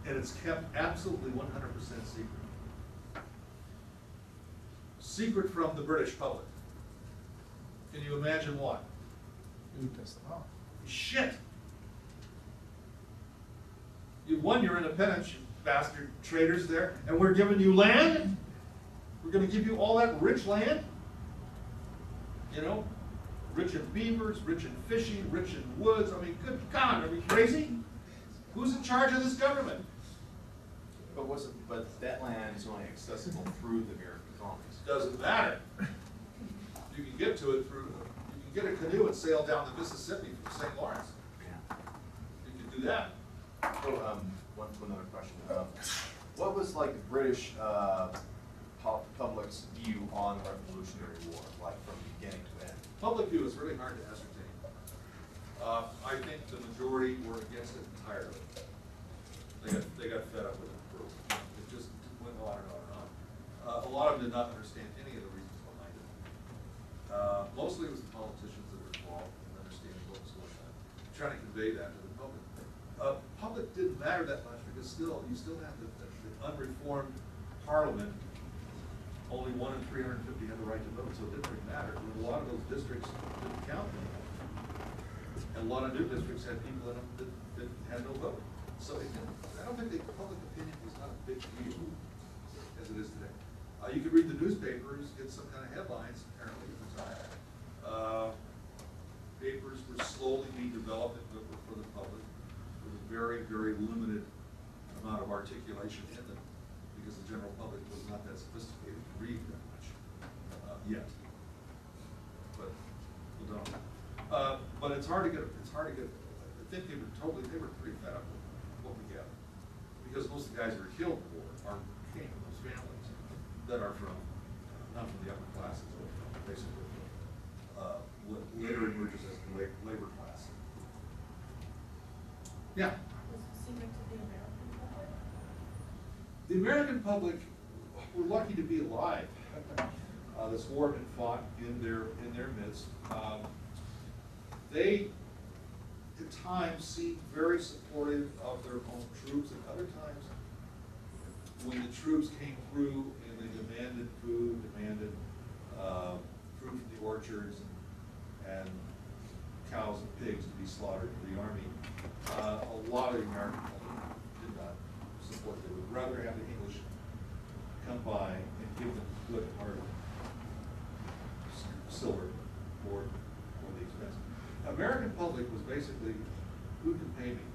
[SPEAKER 1] And it's kept absolutely 100% secret. Secret from the British public. Can you imagine why?
[SPEAKER 4] It would piss them off.
[SPEAKER 1] Shit! You won your independence, you bastard traitors there, and we're giving you land? We're gonna give you all that rich land? You know? Rich in beavers, rich in fishing, rich in woods. I mean, good God, are we crazy? Who's in charge of this government?
[SPEAKER 3] But that land is only accessible through the American colonies.
[SPEAKER 1] Doesn't matter. You can get to it through, you can get a canoe and sail down the Mississippi from St. Lawrence.
[SPEAKER 3] Yeah.
[SPEAKER 1] You can do that.
[SPEAKER 3] So, one other question. What was like the British public's view on the Revolutionary War, like from beginning to end?
[SPEAKER 1] Public view is really hard to ascertain. I think the majority were against it entirely. They got fed up with it. It just went on and on and on. A lot of them did not understand any of the reasons behind it. Mostly it was the politicians that were involved in understanding what was going on, trying to convey that to the public. you still have the unreformed parliament, only 1 in 350 had the right to vote, so it didn't really matter. And a lot of those districts didn't count anymore. And a lot of new districts had people in them that had no vote. So it didn't, I don't think the public opinion was not a big deal as it is today. You could read the newspapers, get some kind of headlines, apparently at the time. Papers were slowly being developed for the public with a very, very limited amount of articulation in them, because the general public was not that sophisticated to read that much yet. But we'll don't. But it's hard to get. I think they were pretty fed up with what we get, because most of the guys that are killed in the war came from those families that are from not from the upper classes, but basically what later emerges as the labor class. Yeah.
[SPEAKER 2] Was the secret to the American public?
[SPEAKER 1] The American public were lucky to be alive. This war had been fought in their midst. They, at times, seemed very supportive of their own troops, and other times, when the troops came through and they demanded food, demanded fruit from the orchards, and cows and pigs to be slaughtered for the army, a lot of the American public did not support. They would rather have the English come by and give them good hard silver for the expense. American public was basically, who can pay me?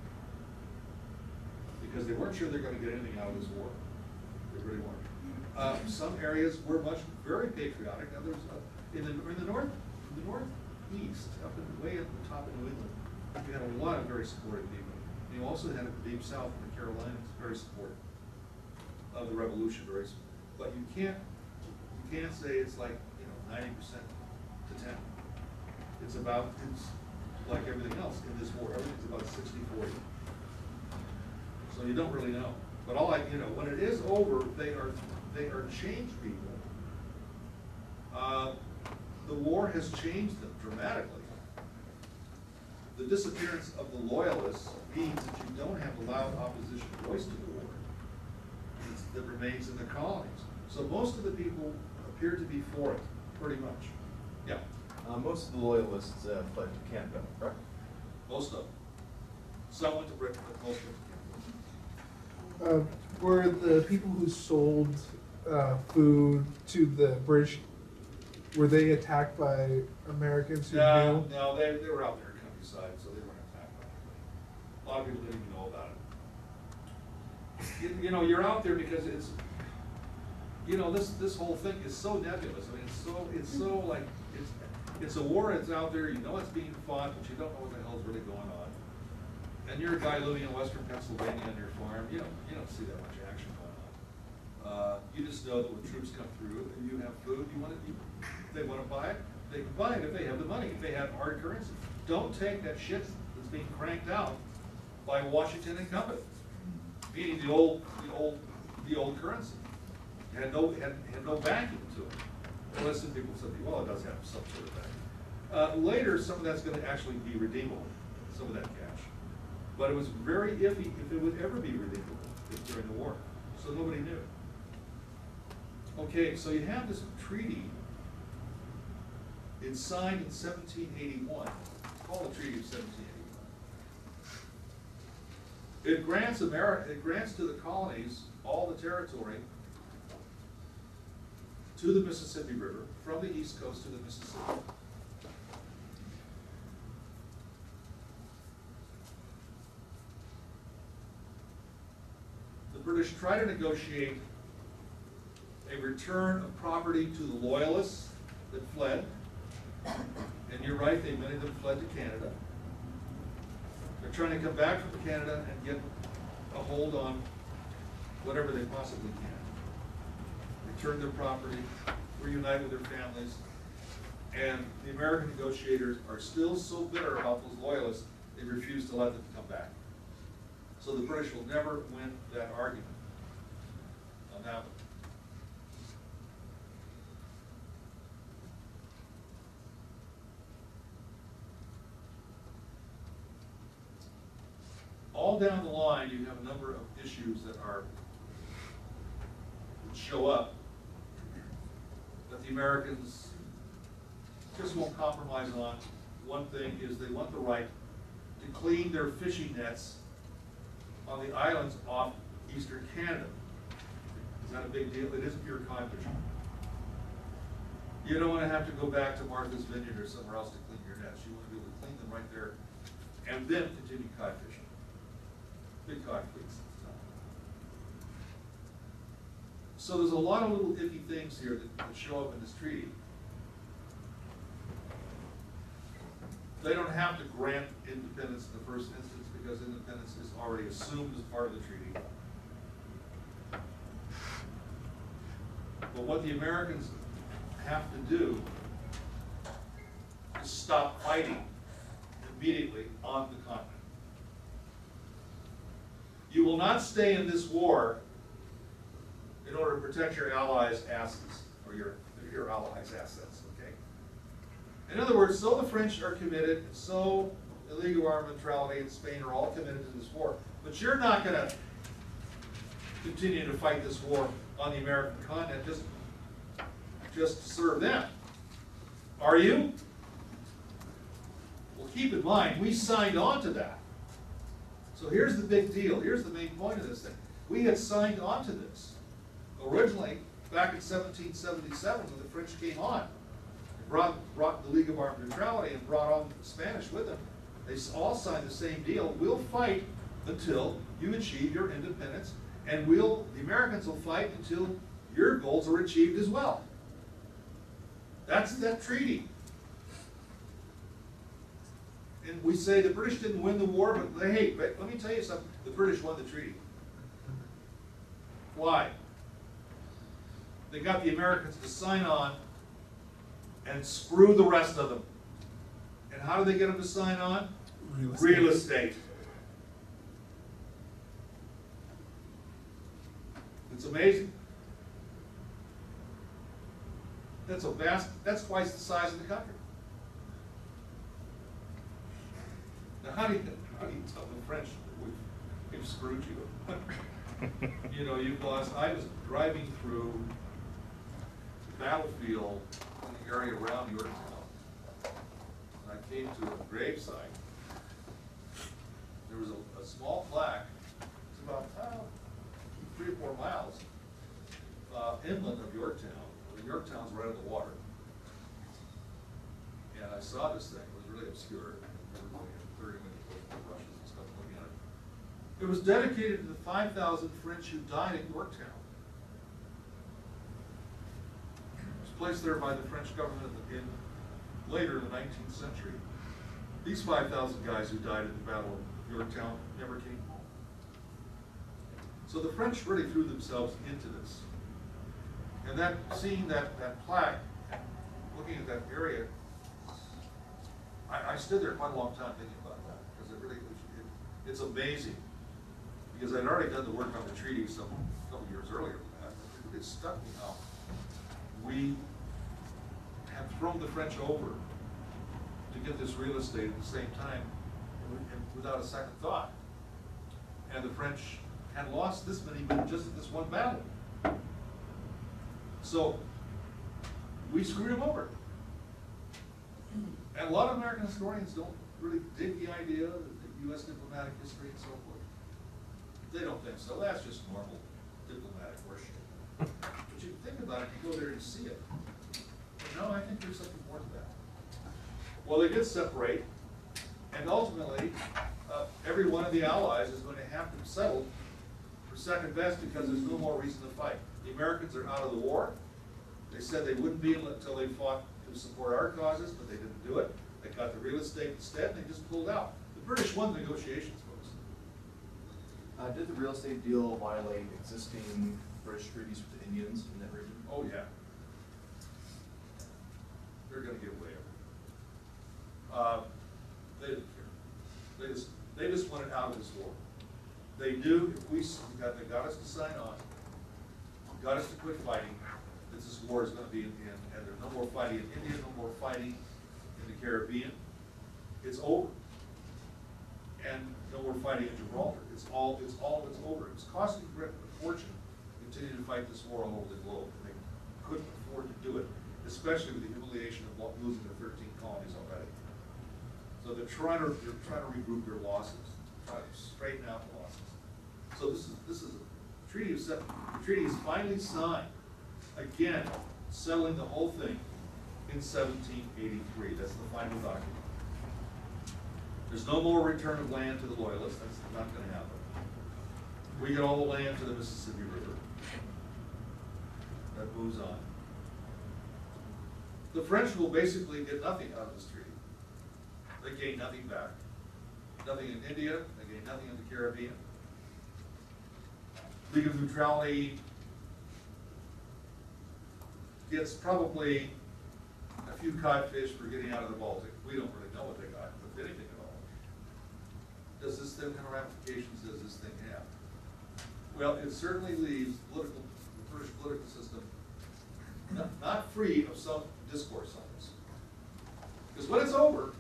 [SPEAKER 1] Because they weren't sure they're going to get anything out of this war. They really weren't. Some areas were very patriotic. Others in the northeast, way up the top of New England, you had a lot of very supportive people. You also had the deep south in the Carolinas, very supportive of the revolution, but you can't say it's like 90% to 10. It's like everything else in this war. Everything's about 60-40. So you don't really know. But when it is over, they are changed people. The war has changed them dramatically. The disappearance of the Loyalists means that you don't have a loud opposition voice to the war that remains in the colonies. So most of the people appear to be for it, pretty much. Yeah.
[SPEAKER 3] Most of the Loyalists fled to Canada, correct?
[SPEAKER 1] Most of them. Some went to Britain, but most went to Canada.
[SPEAKER 4] Were the people who sold food to the British, were they attacked by Americans who knew?
[SPEAKER 1] No, they were out there in countryside, so they weren't attacked by anybody. A lot of people didn't even know about it. You're out there because it's, this whole thing is so nebulous. I mean, it's so like, it's a war, it's out there, you know it's being fought, but you don't know what the hell's really going on. And you're a guy living in western Pennsylvania on your farm, you don't see that much action going on. You just know that when troops come through and you have food, they want to buy it, they can buy it if they have the money, if they have hard currency. Don't take that shit that's being cranked out by Washington and Company, meaning the old currency. It had no backing to it. Unless some people said, well, it does have some sort of backing. Later, some of that's going to actually be redeemable, some of that cash. But it was very iffy if it would ever be redeemable during the war. So nobody knew. Okay, so you have this treaty. It's signed in 1781. It's called the Treaty of 1781. It grants to the colonies all the territory to the Mississippi River, from the East Coast to the Mississippi. The British try to negotiate a return of property to the Loyalists that fled. And you're right, many of them fled to Canada. They're trying to come back from Canada and get a hold on whatever they possibly can. Return their property, reunite with their families, and the American negotiators are still so bitter about those Loyalists, they refuse to let them come back. So the British will never win that argument on that one. All all down the line, you have a number of issues that show up that the Americans just won't compromise on. One thing is they want the right to clean their fishing nets on the islands off eastern Canada. Is that a big deal? It is pure cod fishing. You don't want to have to go back to Martha's Vineyard or somewhere else to clean your nets. You want to be able to clean them right there and then continue cod fishing. Big cod fleets at the time. So there's a lot of little iffy things here that show up in this treaty. They don't have to grant independence in the first instance because independence is already assumed as part of the treaty. But what the Americans have to do is stop fighting immediately on the continent. You will not stay in this war in order to protect your allies' asses, or your allies' assets, okay? In other words, so the French are committed, and so the League of Armed Neutrality and Spain are all committed to this war, but you're not gonna continue to fight this war on the American continent just to serve them. Are you? Well, keep in mind, we signed on to that. So here's the big deal. Here's the main point of this thing. We had signed on to this. Originally, back in 1777, when the French came on, brought the League of Armed Neutrality and brought on the Spanish with them, they all signed the same deal. We'll fight until you achieve your independence, and the Americans will fight until your goals are achieved as well. That's that treaty. And we say the British didn't win the war, but hey, let me tell you something. The British won the treaty. Why? They got the Americans to sign on and screw the rest of them. And how do they get them to sign on? Real estate. It's amazing. That's twice the size of the country. Now, how do you tell the French that we've screwed you? You know, you've lost. I was driving through the battlefield in the area around Yorktown, and I came to a gravesite. There was a small plaque. It's about 3 or 4 miles inland of Yorktown. Yorktown's right on the water. And I saw this thing. It was really obscure. Everybody had 30 minutes with brushes and stuff looking at it. It was dedicated to the 5,000 French who died at Yorktown. It was placed there by the French government later in the 19th century. These 5,000 guys who died at the Battle of Yorktown never came home. So the French really threw themselves into this. And seeing that plaque, looking at that area, I stood there quite a long time thinking about that, because it's amazing. Because I'd already done the work on the treaty a couple years earlier than that. It struck me how we have thrown the French over to get this real estate at the same time, and without a second thought. And the French had lost this many men just in this one battle. So we screwed them over. And a lot of American historians don't really dig the idea of the U.S. diplomatic history and so forth. They don't think so. That's just normal diplomatic worship. But you think about it, you go there and see it. But no, I think there's something more to that. Well, they did separate, and ultimately, every one of the allies is going to have to settle for second best because there's no more reason to fight. The Americans are out of the war. They said they wouldn't be until they fought to support our causes, but they didn't do it. They got the real estate instead, and they just pulled out. The British won the negotiations, folks.
[SPEAKER 3] Did the real estate deal violate existing British treaties with the Indians in that region?
[SPEAKER 1] Oh, yeah. They're going to get away with it. They didn't care. They just wanted out of this war. They knew if they got us to sign on, got us to quit fighting, that this war is going to be in the end, and there's no more fighting in India, no more fighting in the Caribbean. It's over. and no more fighting at Gibraltar. It's over. It's costing Britain a fortune to continue to fight this war all over the globe, and they couldn't afford to do it, especially with the humiliation of losing the 13 colonies already. So they're trying to regroup their losses, try to straighten out the losses. So this is a treaty of the treaty is finally signed, again, settling the whole thing in 1783. That's the final document. There's no more return of land to the Loyalists. That's not going to happen. We get all the land to the Mississippi River. That moves on. The French will basically get nothing out of this treaty. They gain nothing back. Nothing in India, they gain nothing in the Caribbean. League of Neutrality gets probably a few codfish for getting out of the Baltic. We don't really know what they got, if anything at all. Does this thing have ramifications? Does this thing have? Well, it certainly leaves the British political system not free of some discourse on this. Because when it's over,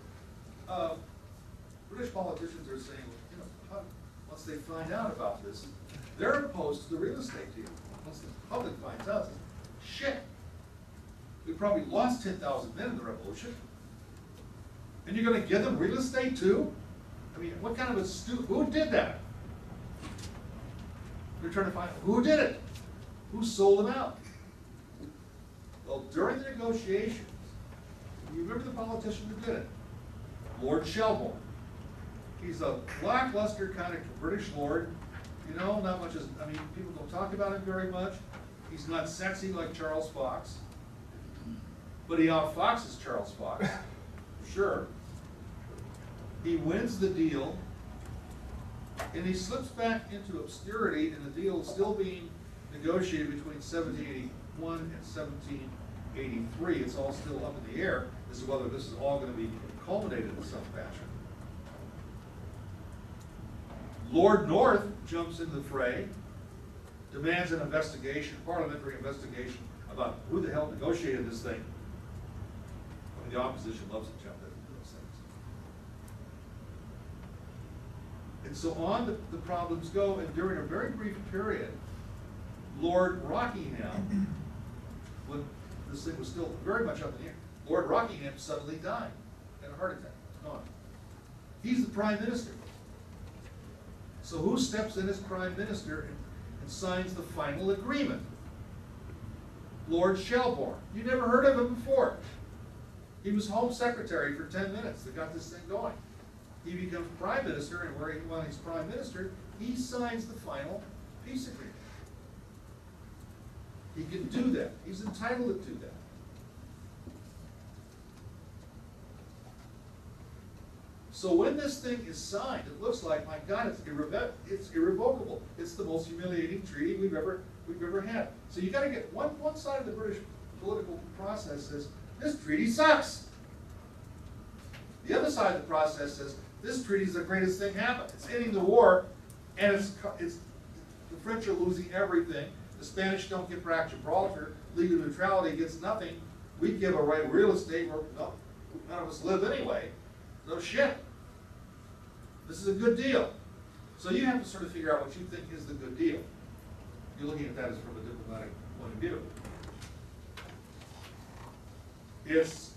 [SPEAKER 1] British politicians are saying, you know, once they find out about this, they're opposed to the real estate deal. Once the public finds out, shit, we probably lost 10,000 men in the revolution, and you're going to give them real estate too? I mean, what kind of a who did that? They're trying to find out who did it, who sold them out. Well, during the negotiations, you remember the politician who did it? Lord Shelburne. He's a lackluster kind of British lord. You know, not much as, I mean, people don't talk about him very much. He's not sexy like Charles Fox. But he outfoxes Charles Fox, for sure. He wins the deal, and he slips back into obscurity, and the deal is still being negotiated between 1781 and 1783. It's all still up in the air as to whether this is all going to be culminated in some fashion. Lord North jumps into the fray, demands an investigation, parliamentary investigation, about who the hell negotiated this thing. I mean, the opposition loves to jump into those things. And so on the problems go, and during a very brief period, Lord Rockingham, when this thing was still very much up in the air, Lord Rockingham suddenly died in a heart attack. Gone. He's the prime minister. So who steps in as prime minister and signs the final agreement? Lord Shelburne. You never heard of him before. He was home secretary for 10 minutes that got this thing going. He becomes prime minister, and while he's prime minister, he signs the final peace agreement. He can do that. He's entitled to do that. So when this thing is signed, it looks like, my God, it's irrevocable. It's the most humiliating treaty we've ever had. So you got to get one side of the British political process says this treaty sucks. The other side of the process says this treaty is the greatest thing happened. It's ending the war, and it's the French are losing everything. The Spanish don't get back Gibraltar. League of Neutrality gets nothing. We give away real estate where none of us live anyway. No shit. This is a good deal. So you have to sort of figure out what you think is the good deal. You're looking at that as from a diplomatic point of view. It's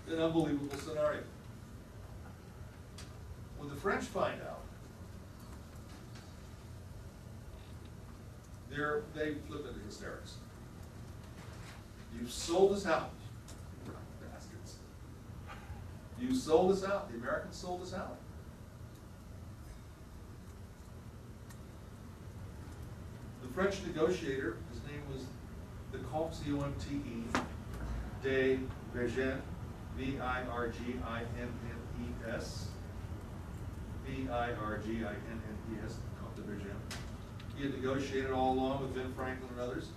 [SPEAKER 1] an unbelievable scenario. When the French find out, they flip into hysterics. You've sold us out, bastards. You sold us out. The Americans sold us out. The French negotiator, his name was the Comte, C-O-M-T-E, de Vergennes, V-I-R-G-I-N-N-E-S, V-I-R-G-I-N-N-E-S, Comte de Vergennes. He had negotiated all along with Ben Franklin and others,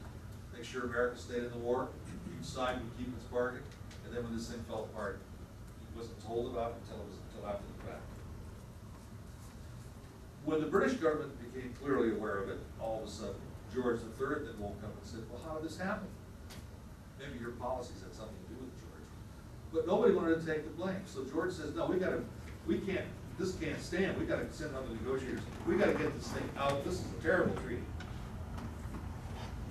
[SPEAKER 1] make sure America stayed in the war, each side would keep its bargain, and then when this thing fell apart, he wasn't told about it until after the fact. When the British government became clearly aware of it, all of a sudden, George III then woke up and said, well, how did this happen? Maybe your policies had something to do with it, George. But nobody wanted to take the blame. So George says, no, we can't this can't stand, we gotta send other negotiators, we gotta get this thing out, this is a terrible treaty.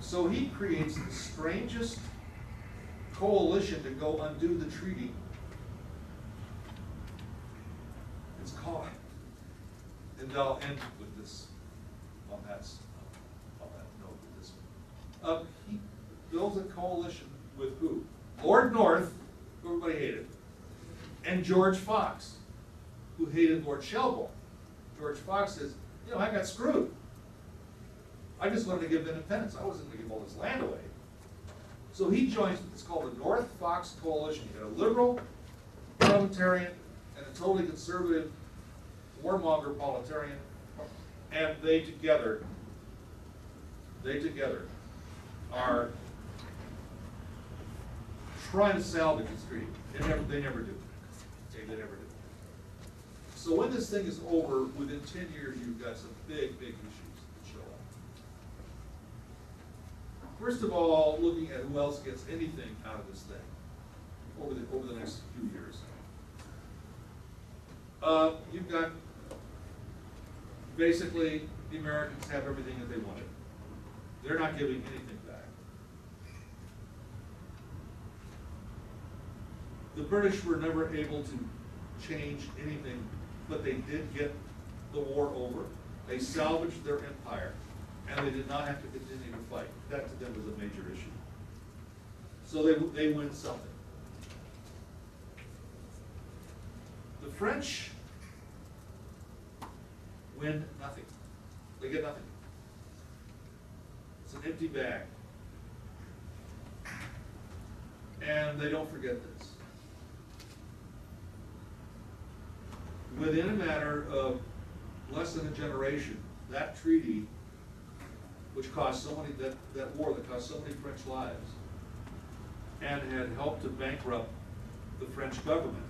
[SPEAKER 1] So he creates the strangest coalition to go undo the treaty. It's called, and I'll end with this, on that note with this one. He builds a coalition with who? Lord North, who everybody hated, and George Fox, who hated Lord Shelburne. George Fox says, you know, I got screwed. I just wanted to give independence. I wasn't going to give all this land away. So he joins what's called the North Fox Coalition. You got a liberal, parliamentarian, and a totally conservative warmonger parliamentarian, and they together are trying to salvage this treaty. They never do. Okay, they never do. So when this thing is over, within 10 years, you've got some big issues that show up. First of all, looking at who else gets anything out of this thing over the next few years. You've got, basically, the Americans have everything that they wanted. They're not giving anything back. The British were never able to change anything, but they did get the war over. They salvaged their empire, and they did not have to continue to fight. That to them was a major issue. So they win something. The French win nothing. They get nothing. It's an empty bag. And they don't forget this. Within a matter of less than a generation, that treaty, which cost so many, that war that cost so many French lives, and had helped to bankrupt the French government,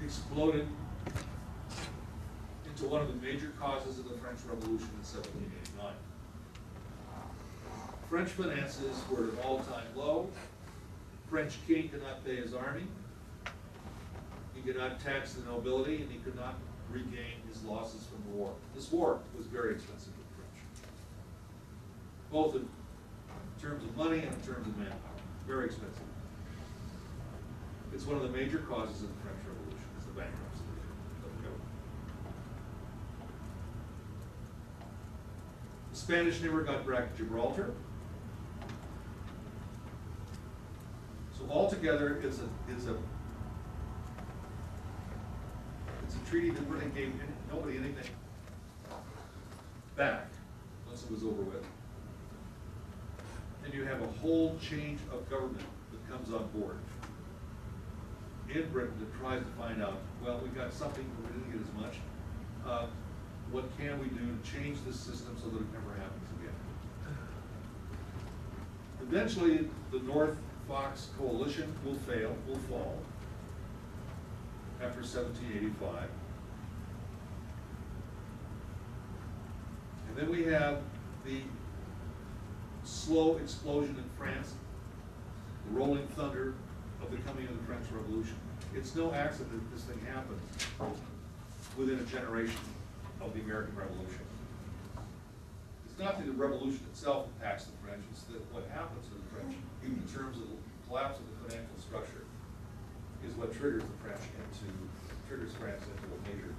[SPEAKER 1] exploded into one of the major causes of the French Revolution in 1789. French finances were at an all-time low. French king could not pay his army. He could not tax the nobility, and he could not regain his losses from the war. This war was very expensive for the French, both in terms of money and in terms of manpower. Very expensive. It's one of the major causes of the French Revolution, is the bankruptcy of the government. The Spanish never got back to Gibraltar. So altogether, it's a treaty that really gave nobody anything back once it was over with. And you have a whole change of government that comes on board in Britain that tries to find out, well, we got something, but we didn't get as much. What can we do to change this system so that it never happens again? Eventually, the North Fox Coalition will fall after 1785. And then we have the slow explosion in France, the rolling thunder of the coming of the French Revolution. It's no accident that this thing happened within a generation of the American Revolution. It's not that the revolution itself impacts the French, it's that what happens to the French in terms of the collapse of the financial structure is what triggers France into a major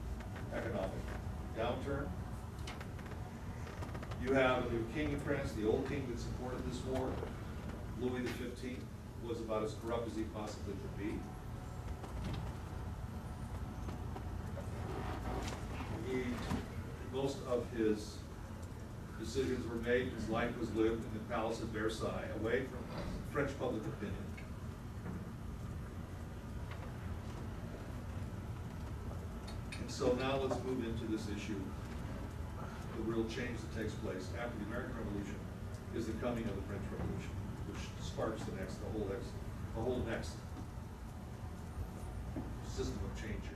[SPEAKER 1] economic downturn. You have a new king in France, the old king that supported this war, Louis XV, was about as corrupt as he possibly could be. Most of his decisions were made, his life was lived in the palace of Versailles, away from French public opinion. And so now let's move into this issue. The real change that takes place after the American Revolution is the coming of the French Revolution, which sparks the whole next system of change here.